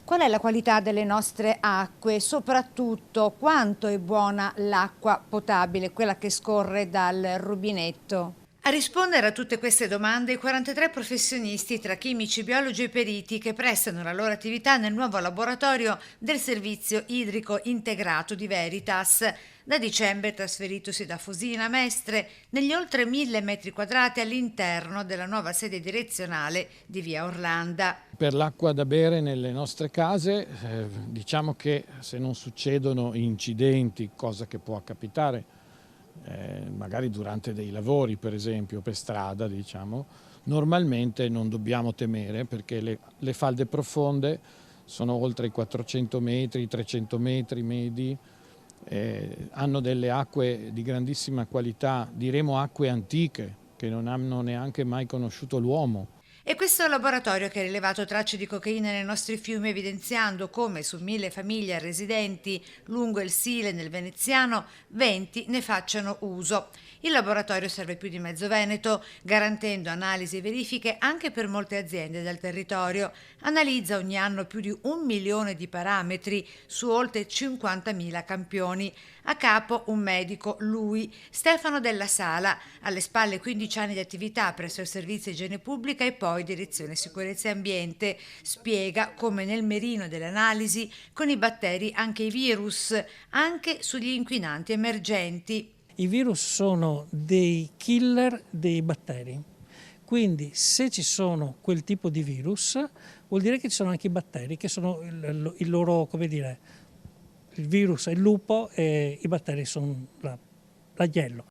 Qual è la qualità delle nostre acque? Soprattutto quanto è buona l'acqua potabile, quella che scorre dal rubinetto? A rispondere a tutte queste domande i 43 professionisti tra chimici, biologi e periti che prestano la loro attività nel nuovo laboratorio del Servizio Idrico Integrato di Veritas, da dicembre trasferitosi da Fusina a Mestre negli oltre 1000 metri quadrati all'interno della nuova sede direzionale di Via Orlanda. Per l'acqua da bere nelle nostre case, diciamo che se non succedono incidenti, cosa che può capitare, magari durante dei lavori per esempio, per strada diciamo, normalmente non dobbiamo temere perché le falde profonde sono oltre i 400 metri, i 300 metri medi, hanno delle acque di grandissima qualità, diremo acque antiche che non hanno neanche mai conosciuto l'uomo. E questo è un laboratorio che ha rilevato tracce di cocaina nei nostri fiumi, evidenziando come su 1000 famiglie residenti lungo il Sile nel Veneziano, 20 ne facciano uso. Il laboratorio serve più di mezzo Veneto, garantendo analisi e verifiche anche per molte aziende del territorio. Analizza ogni anno più di 1 milione di parametri su oltre 50.000 campioni. A capo un medico, lui, Stefano Della Sala, alle spalle 15 anni di attività presso il Servizio Igiene Pubblica e poi Direzione Sicurezza e Ambiente. Spiega come nel merino delle analisi con i batteri anche i virus, anche sugli inquinanti emergenti. I virus sono dei killer dei batteri, quindi se ci sono quel tipo di virus vuol dire che ci sono anche i batteri che sono il loro, come dire, il virus è il lupo e i batteri sono l'agnello.